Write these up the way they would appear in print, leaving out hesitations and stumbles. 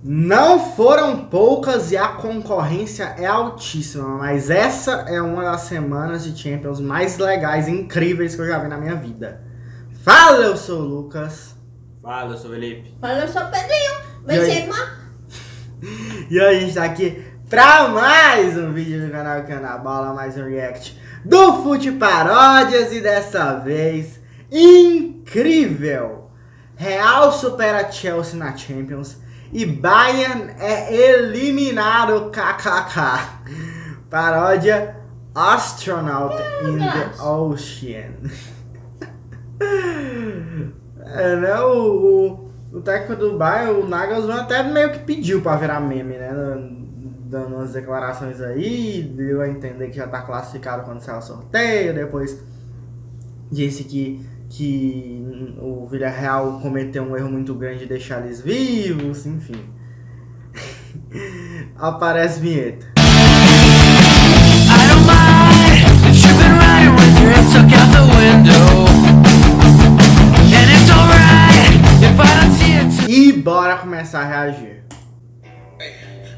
Não foram poucas e a concorrência é altíssima, mas essa é uma das semanas de Champions mais legais e incríveis que eu já vi na minha vida. Fala, eu sou o Lucas. Fala, eu sou o Felipe. Fala, eu sou o Pedrinho. Vai E aí? ser uma... E hoje a gente tá aqui pra mais um vídeo do canal Bola, mais um react do Fute Paródias e dessa vez, incrível! Real supera Chelsea na Champions e Bayern é eliminado, kkk. Paródia Astronaut in the Ocean. É, né, o técnico do Bayern, o Nagelsmann, até meio que pediu pra virar meme, né? Dando umas declarações aí, deu a entender que já tá classificado quando sai o sorteio, depois disse que o Villarreal cometeu um erro muito grande de deixar eles vivos, enfim. Aparece vinheta. I don't mind that you've been riding with your head stuck out the window. And it's alright if I don't see it. E bora começar a reagir.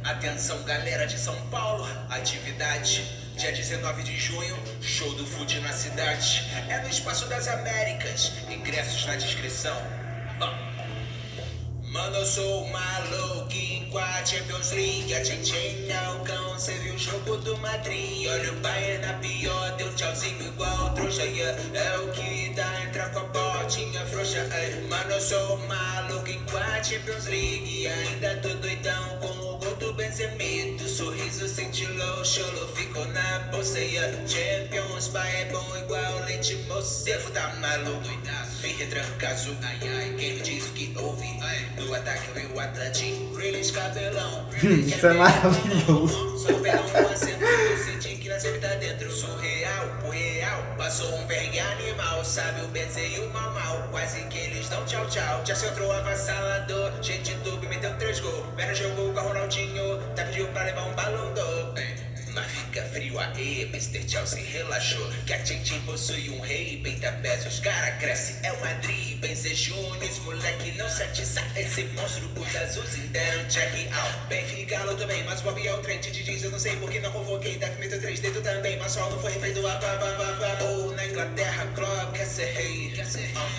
Atenção, galera de São Paulo, atividade dia 19 de junho, show do Fute na cidade, é no Espaço das Américas, ingressos na descrição. Mano, eu sou maluquinho com a Champions League, a Tchê é o cão, cê viu o jogo do Madrid, olha o Bayern na pior, deu tchauzinho igual trouxa, yeah. É o que dá, entra com a botinha frouxa, mano, eu sou maluquinho com a Champions League, ainda tô doidão com o gol do Benzemito, sorriso cintilou, cholo ficou na bolsa, yeah. Champions, pai é bom igual leite moça, devo tá maluco, doidaço, fim retrancaço, ai ai, quem me diz que ouve, ai. Do ataque veio o Atlético, Grealish cabelão. Isso é maravilhoso. Só pegar um acento, eu senti que na sempre tá dentro. Surreal, o real, passou um perrengue animal. Sabe o Benzê e o mal, quase que eles dão tchau tchau. Já se entrou avassalador, gente do meteu 3 gols. Vera jogou com a Ronaldinho, tá pediu pra levar um balão d'or. Mas fica frio aí, Mr. Chelsea relaxou. Que a Tchê possui um rei, peita pés, os cara cresce. É o Madrid, Benzê Júnior, moleque não se atiça. Esse monstro, os azuis deram check out. Benfica Galo também, mas o Bob é o trem. Te diz, eu não sei porque não convoquei. Deve meter 3 dedos também, mas só não foi refeito. Ou na Inglaterra, Klopp quer ser rei.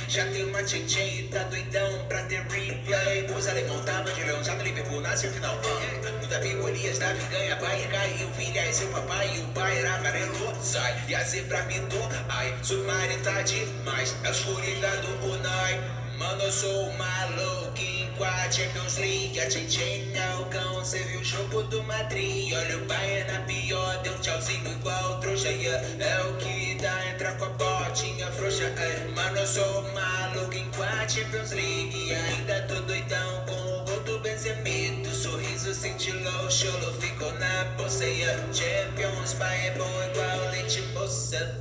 Já tem uma Tchê, tá doidão pra ter replay. Os alemão tava de leão, já no Liverpool nasce o final. No Davi, Golias, Davi ganha, Bayern caiu, filha. Esse é o papai e o Bayern amarelo sai. E a zebra mitou, ai, submarino tá demais. É o escuridado, o Nai. Mano, eu sou maluquinho com a Champions League. A Tchê é o cão, cê viu o jogo do Madrid. Olha o Bayern na pior, deu tchauzinho igual trouxa, yeah. É o que dá, entra com a botinha frouxa, mano, eu sou maluquinho com a Champions League. Ainda tô doidão com o gol do Benzemito. Sorriso cintilou, cholo ficou na bolsa, yeah. Champions, pai é bom igual leite moça.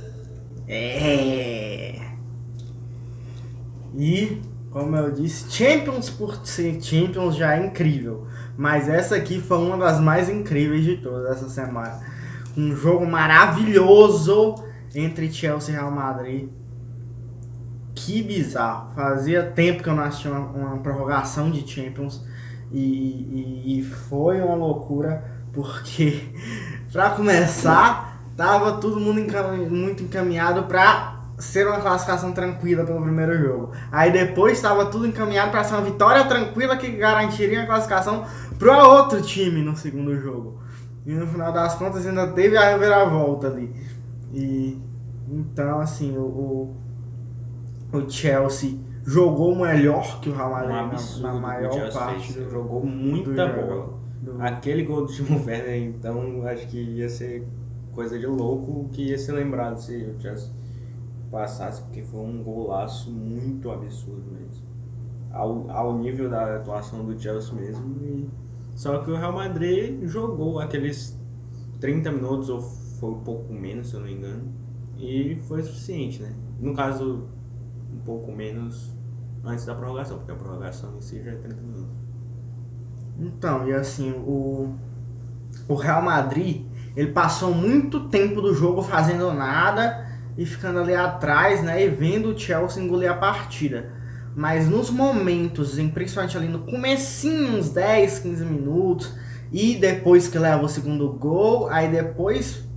E, como eu disse, Champions por ser Champions já é incrível. Mas essa aqui foi uma das mais incríveis de todas essa semana. Um jogo maravilhoso entre Chelsea e Real Madrid. Que bizarro. Fazia tempo que eu não assistia uma prorrogação de Champions. E foi uma loucura. Porque, pra começar, tava todo mundo muito encaminhado pra ser uma classificação tranquila pelo primeiro jogo. Aí depois estava tudo encaminhado para ser uma vitória tranquila que garantiria a classificação para outro time no segundo jogo. E no final das contas ainda teve a reviravolta ali. E então assim, o Chelsea jogou melhor que o Real Madrid na maior parte do jogo. Jogou muita bola. Aquele gol do Timo Werner, então, acho que ia ser coisa de louco que ia ser lembrado se o Chelsea passasse, porque foi um golaço muito absurdo mesmo, ao nível da atuação do Chelsea mesmo. Só que o Real Madrid jogou aqueles 30 minutos, ou foi um pouco menos, se eu não me engano, e foi suficiente, né? No caso, um pouco menos antes da prorrogação, porque a prorrogação em si já é 30 minutos. Então, e assim, o Real Madrid, ele passou muito tempo do jogo fazendo nada e ficando ali atrás, né, e vendo o Chelsea engolir a partida. mas nos momentos, principalmente ali no comecinho, uns 10, 15 minutos, e depois que leva o segundo gol, aí depois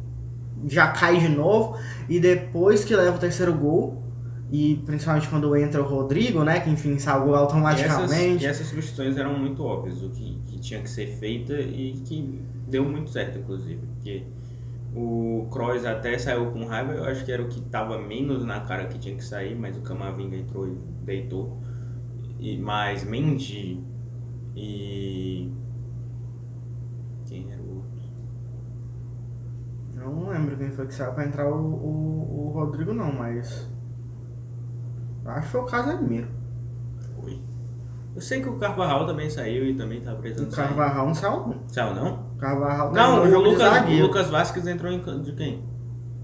já cai de novo, e depois que leva o terceiro gol, e principalmente quando entra o Rodrigo, né, que enfim salvou automaticamente. E essas substituições eram muito óbvias, o que tinha que ser feita e que deu muito certo, inclusive, porque o Kroos até saiu com raiva, eu acho que era o que estava menos na cara que tinha que sair, mas o Camavinga entrou e deitou. Mas Mendy e... quem era o outro? Eu não lembro quem foi que saiu pra entrar o Rodrigo não, mas... acho que foi o Casemiro. Foi. Eu sei que o Carvajal também saiu e também estava precisando O sair. Carvajal não saiu não. Saiu não? O Carvajal Não, no jogo de o zagueiro. Lucas Vasquez entrou de quem?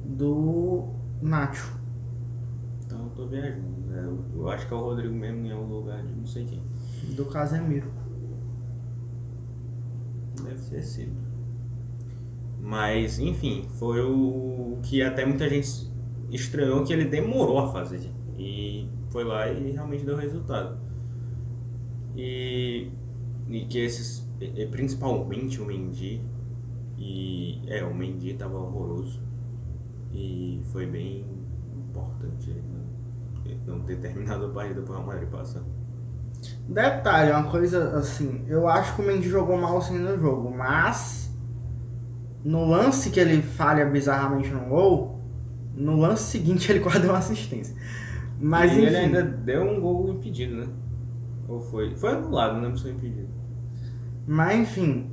Do Nacho. Então eu tô viajando. Eu acho que é o Rodrigo mesmo em algum lugar de não sei quem. Do Casemiro. Deve ter sido. Mas, enfim, foi o que até muita gente estranhou que ele demorou a fazer. E foi lá e realmente deu resultado. E que esses, principalmente o Mendy, o Mendy tava horroroso. E foi bem importante ele não ter terminado a partida pro Real Madrid passar. Detalhe, uma coisa assim, eu acho que o Mendy jogou mal assim no jogo, mas no lance que ele falha bizarramente no gol, no lance seguinte ele quase deu uma assistência. Mas e enfim, ele ainda deu um gol impedido, né? Ou foi? Foi anulado, não lembro se foi impedido. mas enfim,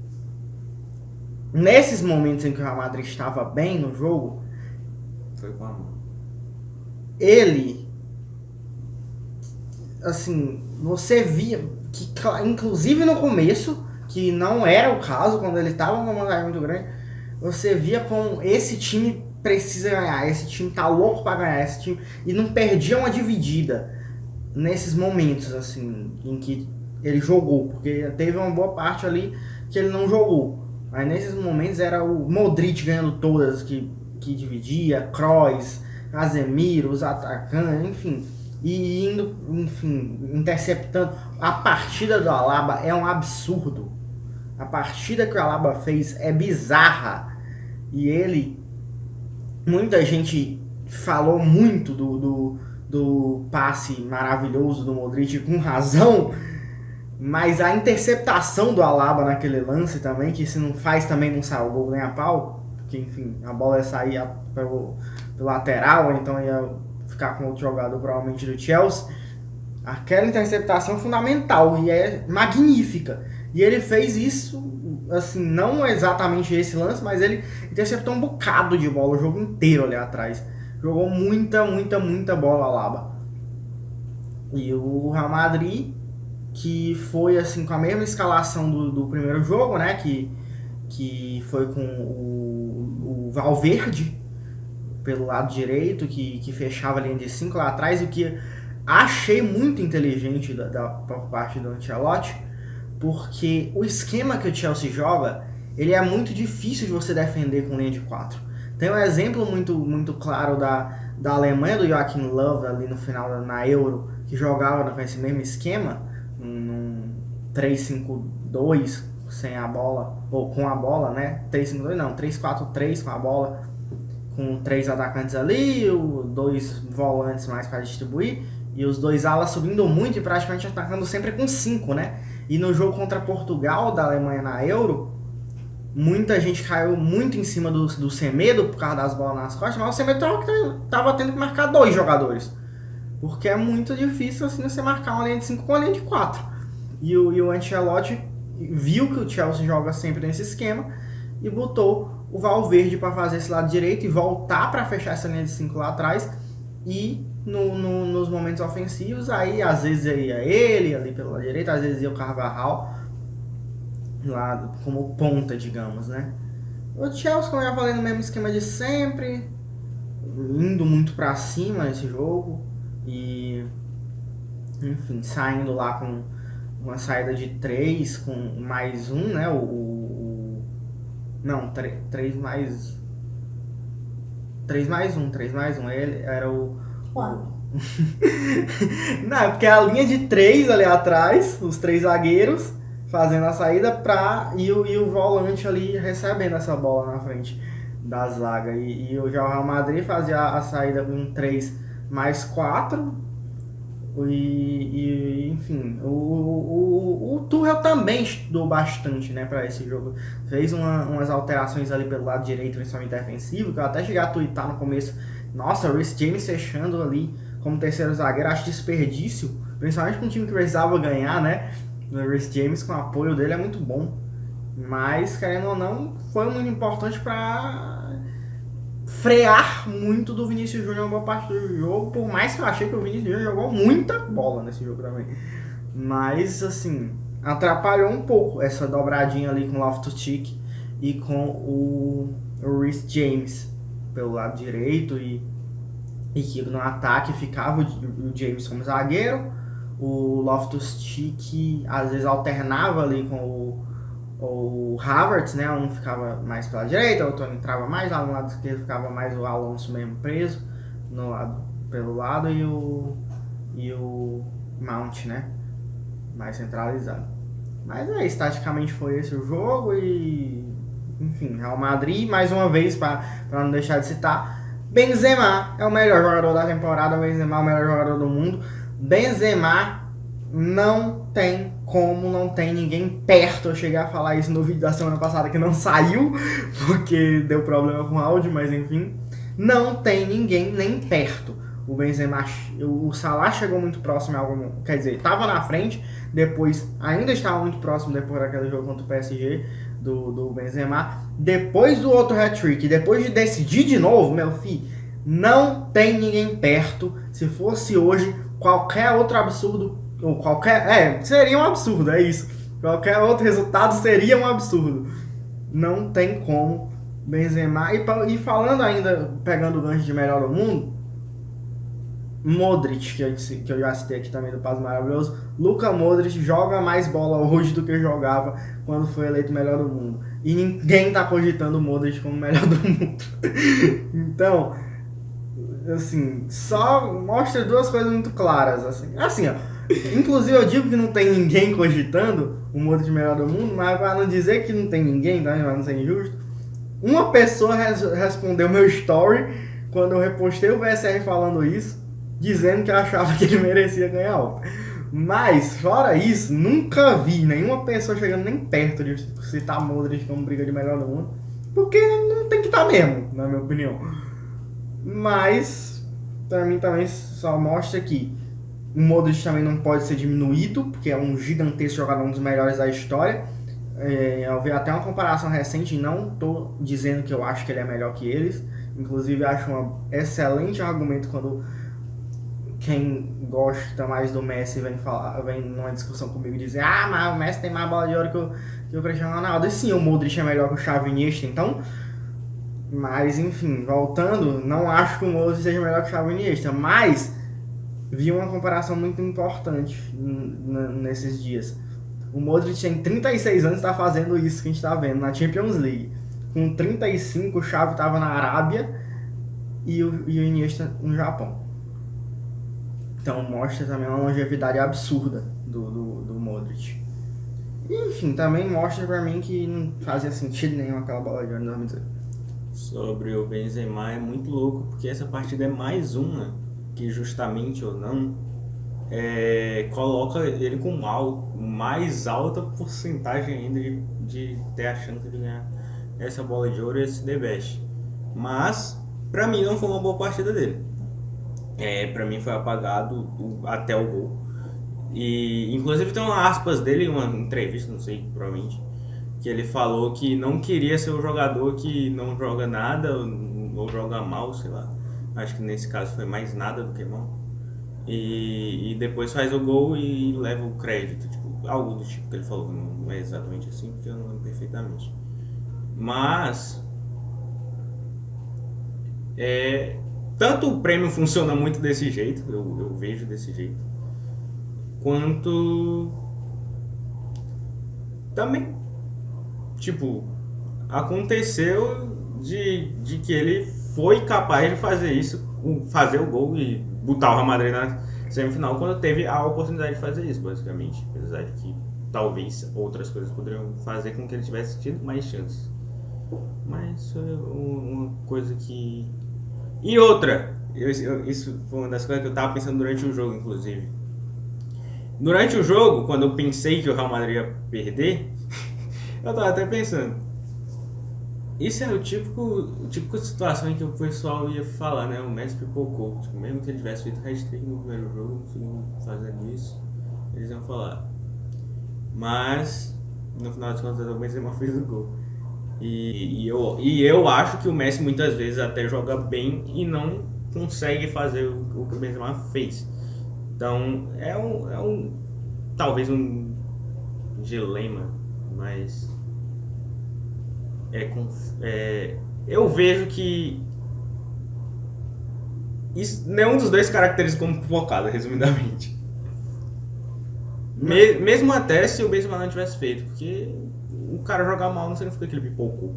nesses momentos em que o Real Madrid estava bem no jogo, Foi com a mão. ele, assim, você via que, inclusive no começo, que não era o caso, quando ele estava numa vantagem muito grande, você via como esse time precisa ganhar, esse time tá louco pra ganhar, esse time, e não perdia uma dividida nesses momentos, assim, em que ele jogou, porque teve uma boa parte ali que ele não jogou, mas nesses momentos era o Modric ganhando todas, que dividia, Kroos, Casemiro, os atacantes, enfim, e indo, enfim, interceptando. A partida do Alaba é um absurdo. A partida que o Alaba fez é bizarra. E ele, muita gente falou muito do passe maravilhoso do Modric, com razão, mas a interceptação do Alaba naquele lance também, que se não faz também não sai o gol nem a pau, porque enfim, a bola ia sair pelo lateral, então ia ficar com outro jogador provavelmente do Chelsea. Aquela interceptação é fundamental e é magnífica. E ele fez isso, assim, não exatamente esse lance, mas ele interceptou um bocado de bola o jogo inteiro ali atrás. Jogou muita bola Alaba. E o Real Madrid, que foi assim com a mesma escalação do primeiro jogo, né? Que foi com o Valverde pelo lado direito, que fechava a linha de 5 lá atrás, o que achei muito inteligente por parte do Ancelotti, porque o esquema que o Chelsea joga, ele é muito difícil de você defender com linha de 4. Tem um exemplo muito claro da Alemanha, do Joachim Löw, ali no final na Euro, que jogava com esse mesmo esquema, num 3-5-2 sem a bola, ou com a bola, né? 3-5-2 não, 3-4-3 com a bola, com 3 atacantes ali, 2 volantes mais para distribuir, e os 2 alas subindo muito e praticamente atacando sempre com 5, né? E no jogo contra Portugal, da Alemanha na Euro, muita gente caiu muito em cima do Semedo por causa das bolas nas costas, mas o Semedo tava tendo que marcar 2 jogadores. Porque é muito difícil assim você marcar uma linha de 5 com uma linha de 4. E o Ancelotti viu que o Chelsea joga sempre nesse esquema e botou o Valverde para fazer esse lado direito e voltar para fechar essa linha de 5 lá atrás. E nos momentos ofensivos, aí às vezes ia ele ali pelo lado direito, às vezes ia o Carvajal lá como ponta, digamos, né? O Chelsea, como eu já falei, no mesmo esquema de sempre, indo muito para cima nesse jogo e, enfim, saindo lá com uma saída de 3 com mais um, né? Não, 3 mais 1. Ele era o Não, é porque a linha de 3 ali atrás, os 3 zagueiros fazendo a saída e o volante ali recebendo essa bola na frente da zaga. E o Real Madrid fazia a saída com 3 mais 4. Enfim, o Tuchel também estudou bastante, né, para esse jogo. Fez umas alterações ali pelo lado direito, principalmente defensivo, que eu até cheguei a twittar no começo. Nossa, o Reece James fechando ali como terceiro zagueiro, acho desperdício, principalmente com um time que precisava ganhar, né? O Reece James com o apoio dele é muito bom, mas querendo ou não, foi muito importante para frear muito do Vinícius Júnior uma boa parte do jogo, por mais que eu achei que o Vinícius Júnior jogou muita bola nesse jogo também. Mas, assim, atrapalhou um pouco essa dobradinha ali com o Loftus-Cheek e com o Reece James pelo lado direito e que no ataque ficava o James como zagueiro, o Loftus-Cheek às vezes alternava ali com o Havertz, né? Um ficava mais pela direita, o outro entrava mais, lá no lado esquerdo ficava mais o Alonso mesmo preso pelo lado e o Mount, né? Mais centralizado. Mas estaticamente foi esse o jogo e enfim, Real Madrid, mais uma vez, para não deixar de citar, Benzema é o melhor jogador da temporada, Benzema é o melhor jogador do mundo. Benzema não tem como, não tem ninguém perto. Eu cheguei a falar isso no vídeo da semana passada que não saiu, porque deu problema com o áudio, mas enfim. Não tem ninguém nem perto. O Benzema, o Salah chegou muito próximo, quer dizer, estava na frente, depois ainda estava muito próximo depois daquele jogo contra o PSG, do Benzema. Depois do outro hat-trick, depois de decidir de novo, meu filho, não tem ninguém perto. Se fosse hoje, qualquer outro absurdo, ou seria um absurdo, é isso. Qualquer outro resultado seria um absurdo. Não tem como. Benzema, e falando ainda, pegando o gancho de melhor do mundo, Modric, que eu já citei aqui também do Passo Maravilhoso, Luka Modric joga mais bola hoje do que jogava quando foi eleito melhor do mundo. E ninguém tá cogitando o Modric como melhor do mundo. Então, assim, só mostra duas coisas muito claras. Assim, ó, inclusive eu digo que não tem ninguém cogitando o Modric melhor do mundo, mas para não dizer que não tem ninguém, tá? Pra não ser injusto, uma pessoa respondeu meu story quando eu repostei o VSR falando isso, dizendo que achava que ele merecia ganhar. Mas, fora isso, nunca vi nenhuma pessoa chegando nem perto de citar Modric como briga de melhor do mundo, porque não tem que estar mesmo, na minha opinião. Mas, pra mim também só mostra que o Modric também não pode ser diminuído, porque é um gigantesco jogador, um dos melhores da história. Eu vi até uma comparação recente, e não tô dizendo que eu acho que ele é melhor que eles. Inclusive, acho um excelente argumento quando quem gosta mais do Messi vem numa discussão comigo e dizer: ah, mas o Messi tem mais bola de ouro que o Cristiano Ronaldo. E sim, o Modric é melhor que o Xavi e Iniesta, então. Mas enfim, voltando, não acho que o Modric seja melhor que o Xavi e Iniesta, mas vi uma comparação muito importante nesses dias. O Modric tem 36 anos e está fazendo isso que a gente está vendo na Champions League. Com 35, o Xavi estava na Arábia e o Iniesta no Japão. Então mostra também uma longevidade absurda do Modric. E, enfim, também mostra pra mim que não fazia sentido nenhum aquela bola de ouro em 2018. Sobre o Benzema é muito louco, porque essa partida é mais uma que, justamente ou não, coloca ele com mais alta porcentagem ainda de ter a chance de ganhar essa bola de ouro e esse The Best. Mas, pra mim, não foi uma boa partida dele. Pra mim foi apagado até o gol. E inclusive tem uma aspas dele em uma entrevista, não sei, provavelmente, que ele falou que não queria ser o jogador que não joga nada ou joga mal, sei lá. Acho que nesse caso foi mais nada do que mal. E depois faz o gol e leva o crédito, tipo, algo do tipo que ele falou. Não é exatamente assim, porque eu não lembro perfeitamente. Mas tanto o prêmio funciona muito desse jeito, eu vejo desse jeito, quanto também, tipo, aconteceu de que ele foi capaz de fazer isso, fazer o gol e botar o Real Madrid na semifinal quando teve a oportunidade de fazer isso, basicamente. Apesar de que talvez outras coisas poderiam fazer com que ele tivesse tido mais chances. Mas é uma coisa que... E outra, isso foi uma das coisas que eu tava pensando durante o jogo, inclusive. Durante o jogo, quando eu pensei que o Real Madrid ia perder, eu tava até pensando, isso é o típico situação em que o pessoal ia falar, né? O Messi pipocou. Tipo, mesmo que ele tivesse feito hat-trick no primeiro jogo, no segundo fazendo isso, eles iam falar. Mas, no final das contas, o Benzema fez o gol. E eu acho que o Messi muitas vezes até joga bem e não consegue fazer o que o Benzema fez. Então, talvez um dilema, mas eu vejo que isso, nenhum dos dois caracteriza como pipocada, resumidamente. Mesmo até se o Benzema não tivesse feito, porque o cara jogar mal não significa que ele pipocou.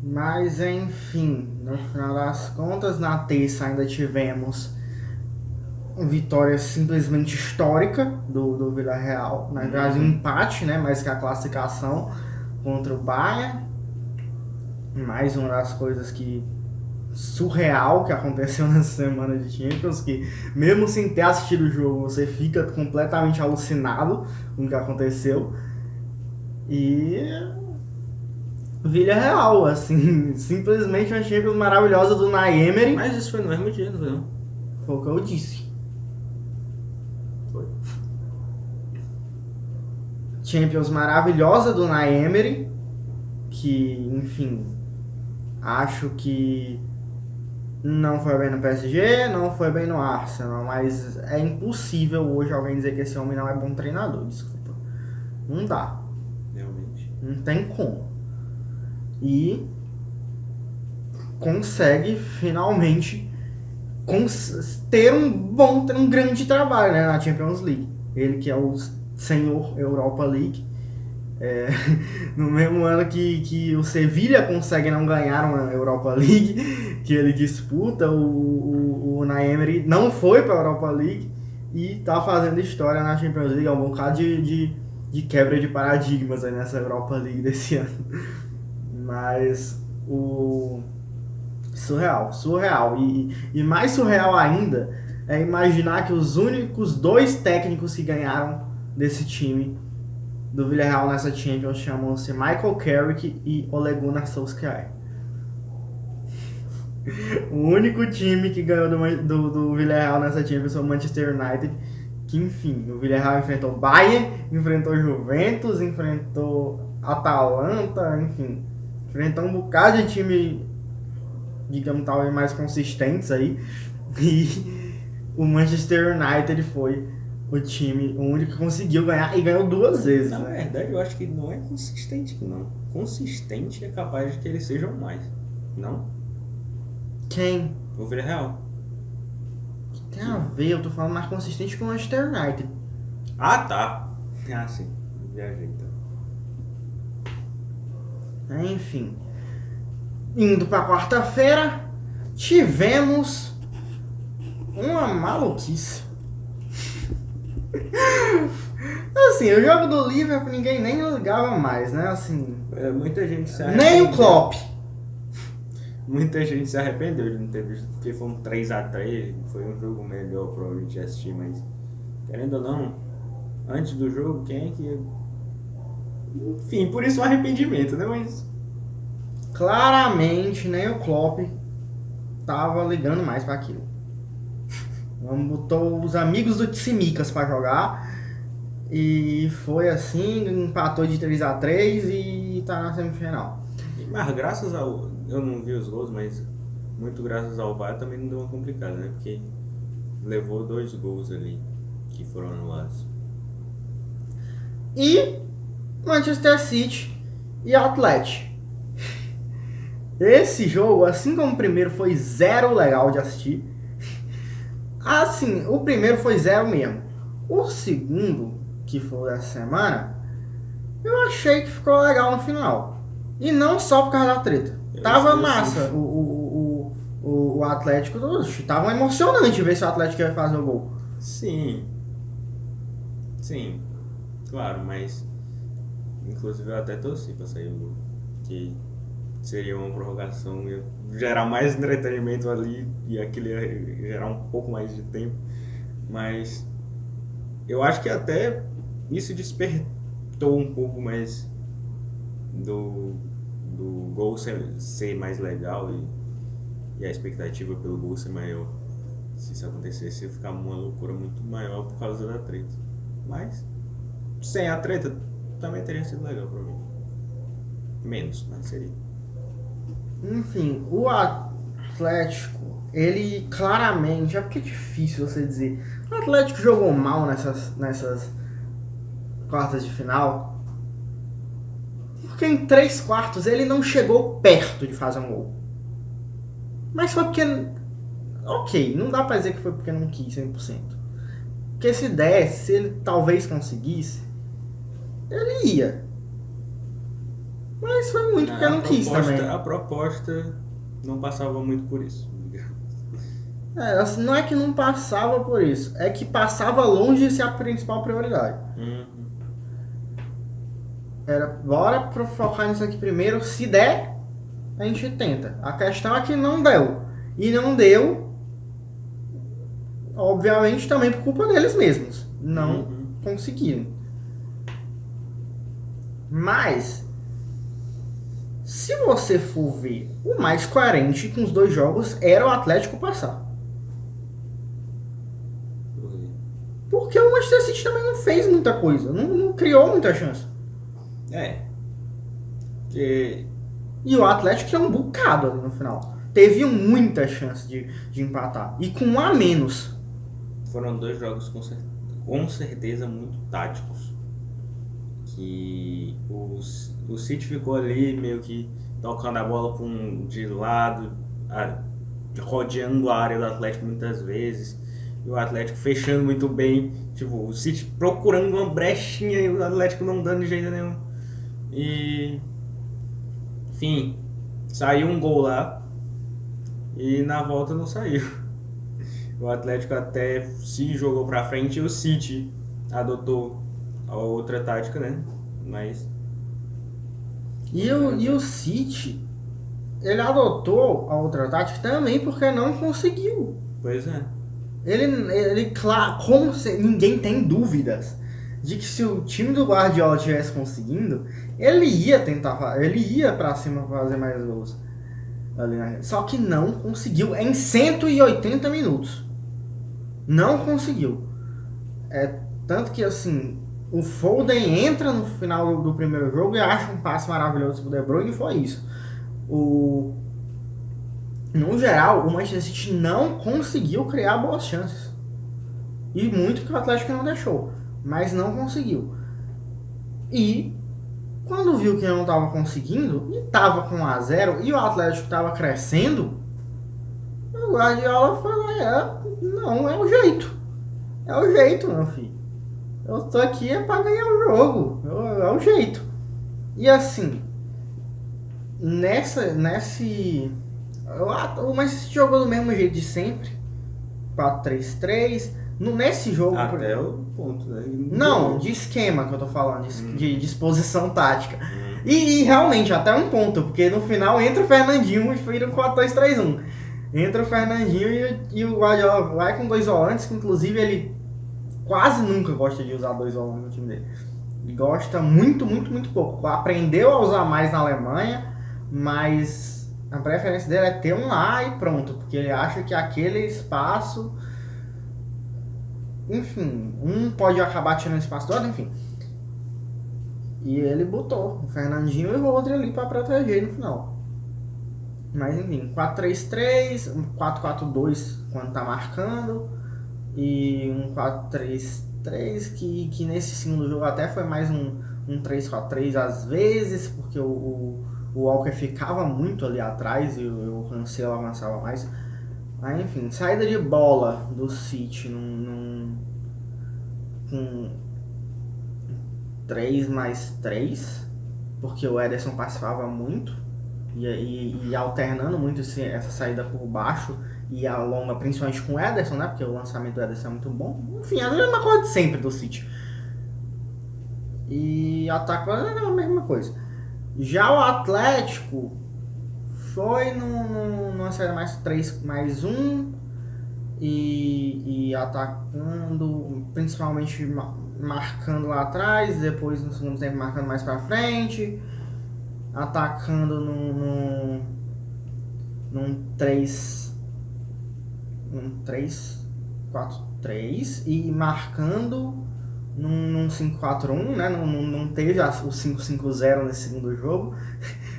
Mas enfim, no final das contas, na terça ainda tivemos uma vitória simplesmente histórica do Villarreal. Na verdade, um empate, né? Mais que a classificação contra o Bayern. Mais uma das coisas que surreal que aconteceu nessa semana de Champions, que mesmo sem ter assistido o jogo, você fica completamente alucinado com o que aconteceu. E Villarreal, assim, simplesmente uma Champions maravilhosa do Unai Emery. Mas isso foi no mesmo dia, não foi não? Foi o que eu disse. Foi. Champions maravilhosa do Unai Emery, que, enfim, acho que não foi bem no PSG, não foi bem no Arsenal, mas é impossível hoje alguém dizer que esse homem não é bom treinador, desculpa. Não dá. Realmente. Não tem como. E consegue finalmente ter um grande trabalho, né, na Champions League. Ele que é o senhor Europa League. No mesmo ano que o Sevilla consegue não ganhar uma Europa League, que ele disputa, o Unai Emery não foi para a Europa League e tá fazendo história na Champions League. É um bocado de quebra de paradigmas aí nessa Europa League desse ano. Mas surreal. E mais surreal ainda é imaginar que os únicos dois técnicos que ganharam desse time do Villarreal nessa Champions chamam-se Michael Carrick e Ole Gunnar Solskjaer. O único time que ganhou do Villarreal nessa Champions foi o Manchester United, que enfim, o Villarreal enfrentou Bayern, enfrentou Juventus, enfrentou Atalanta, enfim, enfrentou um bocado de time, digamos, talvez mais consistentes aí, e o Manchester United foi o único que conseguiu ganhar e ganhou duas vezes. Na né? verdade, eu acho que não é consistente, não. Consistente é capaz de que eles sejam mais. Não? Quem? O Villarreal. Tem a ver, eu tô falando mais consistente que o Manchester United. Ah, tá. Ah, sim. Viajei, então. Enfim. Indo pra quarta-feira, tivemos uma maluquice. Assim, o jogo do Liverpool ninguém nem ligava mais, né? Assim, Muita gente se arrependeu. nem o Klopp. Muita gente se arrependeu de não ter visto, porque foi um 3x3, foi um jogo melhor provavelmente de assistir, mas querendo ou não, antes do jogo, quem é que... Enfim, por isso o arrependimento, né? Mas Claramente, nem o Klopp tava ligando mais pra aquilo. Botou os amigos do Tsimikas pra jogar e foi assim, empatou de 3x3 e tá na semifinal. Mas graças ao... Eu não vi os gols, mas muito graças ao VAR também não deu uma complicada, né? Porque levou 2 gols ali que foram anulados. E Manchester City e Atlético. Esse jogo, assim como o primeiro, foi zero legal de assistir. Assim, o primeiro foi zero mesmo. O segundo, que foi essa semana, eu achei que ficou legal no final. E não só por causa da treta. Tava eu massa. sinto. O Atlético, tava emocionante ver se o Atlético ia fazer o gol. Sim. Sim. Claro, mas... Inclusive eu até torci pra sair o gol. Que seria uma prorrogação, ia gerar mais entretenimento ali e aquilo ia gerar um pouco mais de tempo. Mas eu acho que até isso despertou um pouco mais do gol ser mais legal e a expectativa pelo gol ser maior. Se isso acontecesse, ia ficar uma loucura muito maior por causa da treta. Mas sem a treta também teria sido legal pra mim. Menos, mas seria. Enfim, o Atlético, ele claramente, é porque é difícil você dizer, o Atlético jogou mal nessas quartas de final, porque em 3/4 ele não chegou perto de fazer um gol. Mas foi porque, ok, não dá pra dizer que foi porque não quis 100%. Porque se desse, se ele talvez conseguisse, ele ia. Mas foi muito porque não quis também. A proposta não passava muito por isso. Assim, não é que não passava por isso, é que passava longe de ser a principal prioridade. Era, bora focar nisso aqui primeiro, se der, a gente tenta. A questão é que não deu. E não deu, obviamente, também por culpa deles mesmos. Não conseguiram. Mas, se você for ver, o mais coerente com os dois jogos era o Atlético passar. Porque o Manchester City também não fez muita coisa, não criou muita chance. E o Atlético tinha um bocado ali no final. Teve muita chance de empatar. E com um a menos. Foram dois jogos com certeza muito táticos. Que o City ficou ali meio que tocando a bola de lado, rodeando a área do Atlético muitas vezes. E o Atlético fechando muito bem. Tipo, o City procurando uma brechinha e o Atlético não dando de jeito nenhum. E... Enfim, saiu um gol lá. E na volta não saiu. O Atlético até se jogou pra frente e o City adotou a outra tática, né? Mas... E o City, ele adotou a outra tática também porque não conseguiu. Pois é. Ele claro, ninguém tem dúvidas de que se o time do Guardiola estivesse conseguindo, ele ia tentar, ele ia pra cima fazer mais gols. Só que não conseguiu em 180 minutos. Não conseguiu. Tanto que assim, o Foden entra no final do primeiro jogo e acha um passe maravilhoso pro De Bruyne e foi isso. No geral, o Manchester City não conseguiu criar boas chances. E muito que o Atlético não deixou. Mas não conseguiu. E quando viu que não estava conseguindo, e estava com 1-0, e o Atlético estava crescendo, o Guardiola falou, não, é o jeito. É o jeito, meu filho. Eu tô aqui para ganhar o jogo. É o jeito. E assim, o Manchester City jogou do mesmo jeito de sempre. 4-3-3. Nesse jogo... Até o ponto, né? Não, de esquema que eu tô falando, de disposição tática. E realmente, até um ponto, porque no final entra o Fernandinho e vira um 4-2-3-1. Entra o Fernandinho e o Guardiola vai com dois volantes, que inclusive ele quase nunca gosta de usar dois volantes no time dele. Ele gosta muito, muito, muito pouco. Aprendeu a usar mais na Alemanha, mas a preferência dele é ter um lá e pronto, porque ele acha que aquele espaço... Enfim, um pode acabar tirando espaço todo, enfim. E ele botou o Fernandinho e o Rodri ali pra proteger no final. Mas enfim, 4-3-3, um 4-4-2 quando tá marcando. E um 4-3-3 que nesse segundo jogo até foi mais um 3-4-3 às vezes, porque o Walker ficava muito ali atrás e o Cancelo avançava mais. Aí, enfim, saída de bola do City com 3+3, porque o Ederson participava muito. e alternando muito essa saída por baixo e a longa, principalmente com o Ederson, né? Porque o lançamento do Ederson é muito bom. Enfim, é a mesma coisa de sempre do City. E atacando é a mesma coisa. Já o Atlético foi numa série mais 3-1 e atacando, principalmente marcando lá atrás, depois no segundo tempo marcando mais pra frente, atacando num 3-4-3 e marcando num 5-4-1, né? Não teve o 5-5-0 nesse segundo jogo.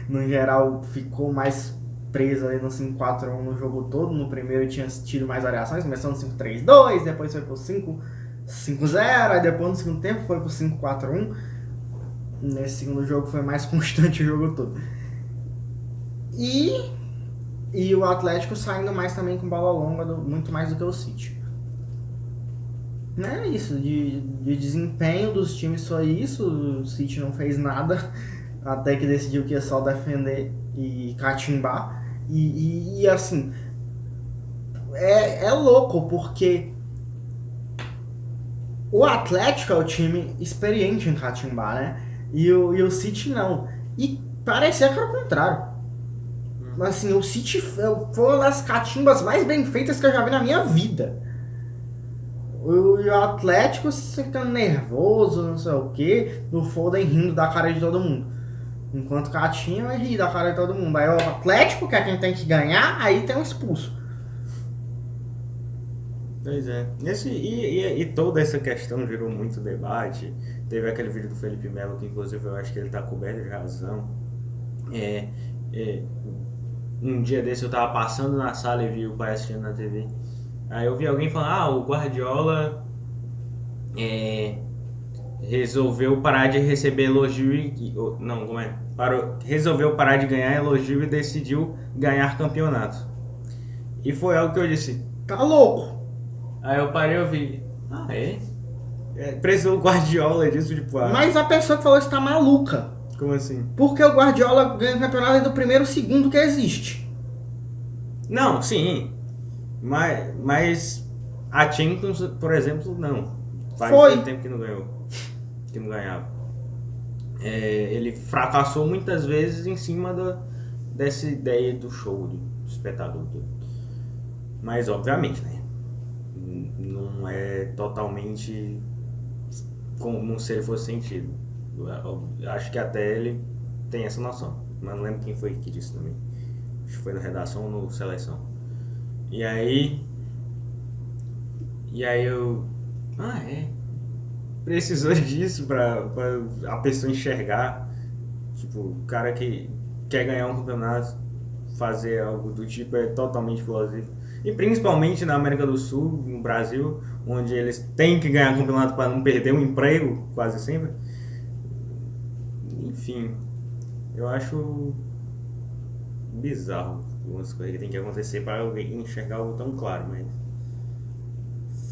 No geral, ficou mais preso ali no 5-4-1 no jogo todo. No primeiro tinha tido mais variações, começou no 5-3-2, depois foi pro 5-5-0, aí depois no segundo tempo foi pro 5-4-1. Nesse segundo jogo foi mais constante o jogo todo. E o Atlético saindo mais também com bola longa, muito mais do que o City. É isso, de desempenho dos times foi isso. O City não fez nada, até que decidiu que ia só defender e catimbar. E assim, é louco, porque o Atlético é o time experiente em catimbar, né? E o City não. E parecia que era o contrário. Assim, o City foi uma das catimbas mais bem feitas que eu já vi na minha vida. O Atlético ficando nervoso, não sei o que, o Foden rindo da cara de todo mundo. Enquanto o Catinha vai rir da cara de todo mundo. Aí o Atlético, que é quem tem que ganhar, aí tem um expulso. Pois é. E toda essa questão gerou muito debate. Teve aquele vídeo do Felipe Melo, que inclusive eu acho que ele tá coberto de razão. Um dia desse eu tava passando na sala e vi o pai assistindo na TV. Aí eu vi alguém falar, o Guardiola resolveu parar de receber elogio resolveu parar de ganhar elogio e decidiu ganhar campeonato. E foi algo que eu disse, Tá louco. Aí eu parei e vi, precisou o Guardiola disso, tipo, Mas a pessoa que falou isso tá maluca. Como assim? Porque o Guardiola ganha o campeonato do primeiro segundo que existe. Não, sim. Mas a Champions, por exemplo, não. Faz muito tempo que não ganhou. Que não ganhava. Ele fracassou muitas vezes em cima dessa ideia do show, do espectador. Mas, obviamente, né? Não é totalmente como se ele fosse sentido. Eu acho que até ele tem essa noção. Mas não lembro quem foi que disse também. Acho que foi na redação ou no Seleção. E aí eu... Precisou disso pra a pessoa enxergar. Tipo, o cara que quer ganhar um campeonato, fazer algo do tipo é totalmente plausível. E principalmente na América do Sul, no Brasil, onde eles têm que ganhar campeonato para não perder um emprego, quase sempre. Enfim, eu acho bizarro algumas coisas que tem que acontecer para alguém enxergar algo tão claro, mas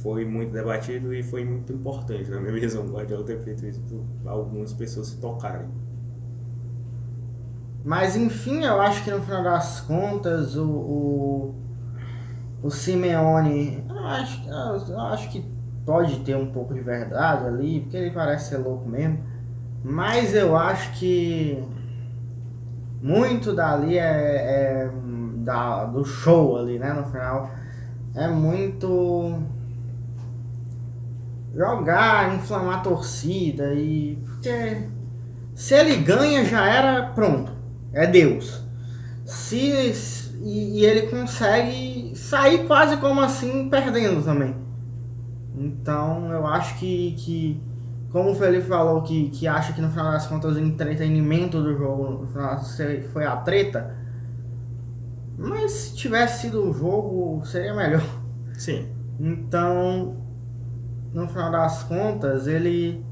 foi muito debatido e foi muito importante, na minha visão, o Guardiola ter feito isso para algumas pessoas se tocarem. Mas enfim, eu acho que no final das contas o Simeone, eu acho que pode ter um pouco de verdade ali, porque ele parece ser louco mesmo. Mas eu acho que muito dali do show ali, né, no final. É muito jogar, inflamar a torcida porque se ele ganha já era pronto, é Deus. E ele consegue sair quase como assim perdendo também. Então eu acho que como o Felipe falou que acha que no final das contas o entretenimento do jogo no final foi a treta, mas se tivesse sido o jogo seria melhor. Sim. Então no final das contas ele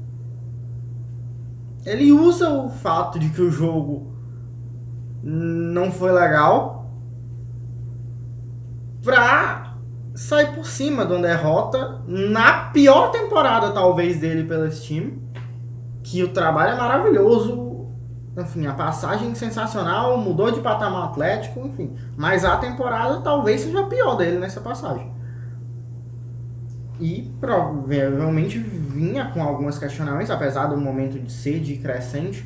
usa o fato de que o jogo não foi legal pra sair por cima de uma derrota na pior temporada talvez dele pelo time, que o trabalho é maravilhoso enfim, a passagem sensacional, mudou de patamar atlético, enfim. Mas a temporada talvez seja a pior dele nessa passagem. E provavelmente vinha com alguns questionamentos, apesar do momento de ser de crescente,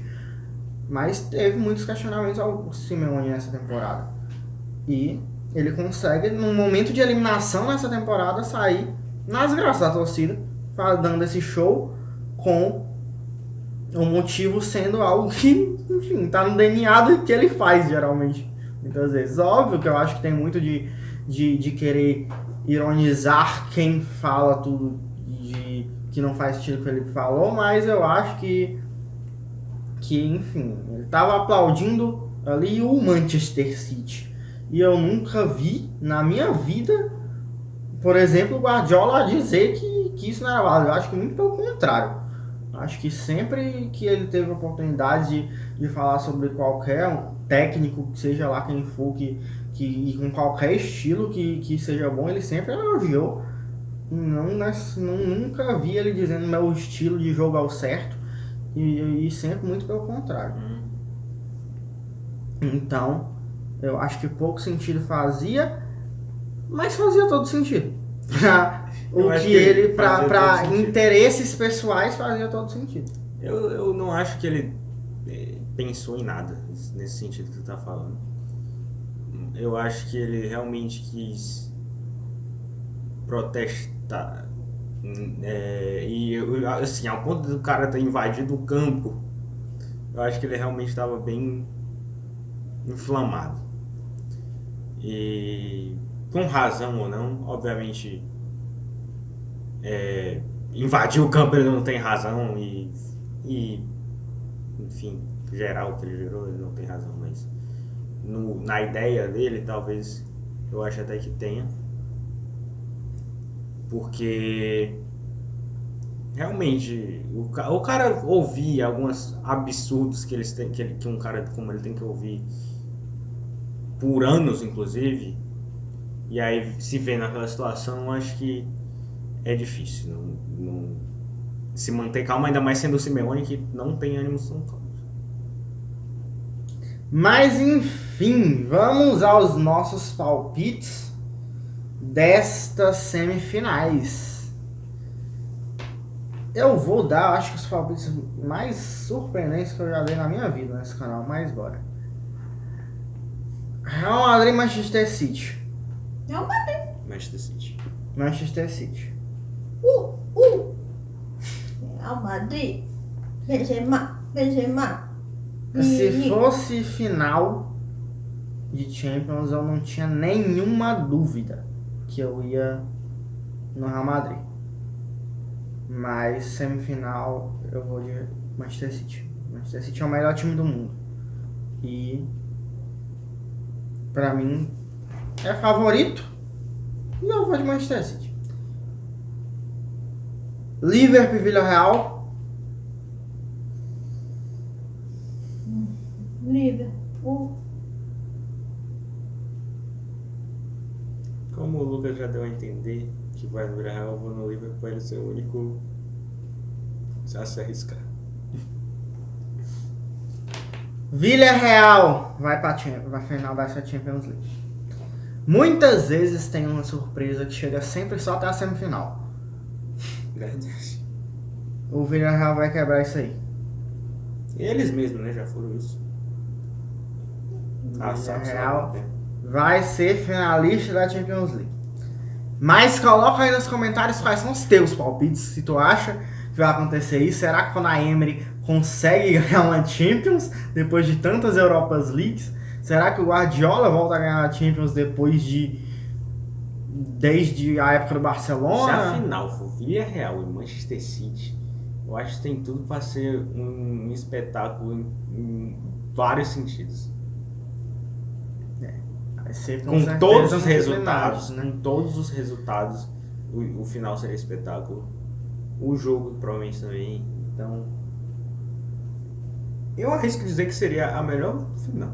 mas teve muitos questionamentos ao Simeone nessa temporada. E ele consegue, num momento de eliminação nessa temporada, sair nas graças da torcida, dando esse show com o motivo sendo algo que, enfim, tá no DNA do que ele faz, geralmente, muitas vezes. Óbvio que eu acho que tem muito de querer ironizar quem fala tudo que não faz sentido o que ele falou, mas eu acho que enfim, ele tava aplaudindo ali o Manchester City. E eu nunca vi, na minha vida, por exemplo, o Guardiola dizer que isso não era válido. Eu acho que muito pelo contrário. Acho que sempre que ele teve a oportunidade de falar sobre qualquer técnico, seja lá quem for, que com qualquer estilo que seja bom, ele sempre elogiou. Nunca vi ele dizendo meu estilo de jogo é o certo. E sempre muito pelo contrário. Então, eu acho que pouco sentido fazia, mas fazia todo sentido. O que ele, para interesses pessoais, fazia todo sentido. Eu não acho que ele pensou em nada nesse sentido que você tá falando. Eu acho que ele realmente quis protestar. E assim, ao ponto do cara ter invadido o campo, eu acho que ele realmente estava bem inflamado. E com razão ou não, obviamente, invadir o campo ele não tem razão e enfim, gerar o que ele gerou, ele não tem razão, mas na ideia dele, talvez, eu acho até que tenha. Porque realmente o cara ouvir alguns absurdos que um cara como ele tem que ouvir por anos, inclusive, e aí se vê naquela situação, eu acho que é difícil não se manter calmo, ainda mais sendo o Simeone, que não tem ânimos tão calmos. Mas enfim, vamos aos nossos palpites destas semifinais. Eu vou dar, acho que os palpites mais surpreendentes que eu já dei na minha vida nesse canal, mas bora. Real Madrid, Manchester City. Real Madrid. Manchester City. Manchester City. Real Madrid. Benzema. Se fosse final de Champions, eu não tinha nenhuma dúvida que eu ia no Real Madrid. Mas semifinal eu vou de Manchester City. Manchester City é o melhor time do mundo. E pra mim é favorito. E eu vou de Manchester City. Liverpool e Villarreal. Liverpool. Como o Lucas já deu a entender que vai no Villarreal, eu vou no Liverpool para ele ser o único a se arriscar. Villarreal vai final dessa Champions League. Muitas vezes tem uma surpresa que chega sempre só até a semifinal. Verdade. O Villarreal vai quebrar isso aí. Eles mesmos, né, já foram isso. Villarreal vai ser finalista da Champions League. Mas coloca aí nos comentários quais são os teus palpites. Se tu acha que vai acontecer isso, será que quando a Emery consegue ganhar uma Champions depois de tantas Europas Leagues? Será que o Guardiola volta a ganhar a Champions desde a época do Barcelona? Se a final for Villarreal e Manchester City, eu acho que tem tudo para ser um espetáculo em vários sentidos. Vai ser Com todos os resultados, né? com todos os resultados, o final seria espetáculo. O jogo provavelmente também. Então, eu arrisco dizer que seria a melhor final.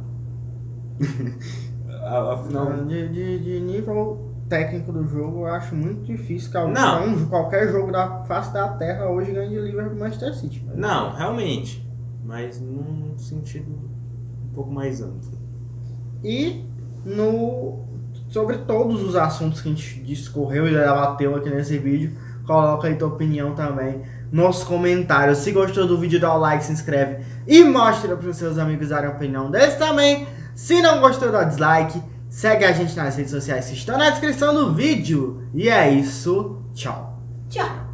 a final. De nível técnico do jogo, eu acho muito difícil que Não. qualquer jogo da face da terra hoje ganhe de Liverpool e Manchester City. Não, realmente. mas num sentido um pouco mais amplo. E sobre todos os assuntos que a gente discorreu e debateu aqui nesse vídeo, coloca aí tua opinião também nos comentários. Se gostou do vídeo, dá o like, se inscreve e mostra para os seus amigos darem a opinião deles também. Se não gostou, dá dislike. Segue a gente nas redes sociais que estão na descrição do vídeo. E é isso. Tchau. Tchau.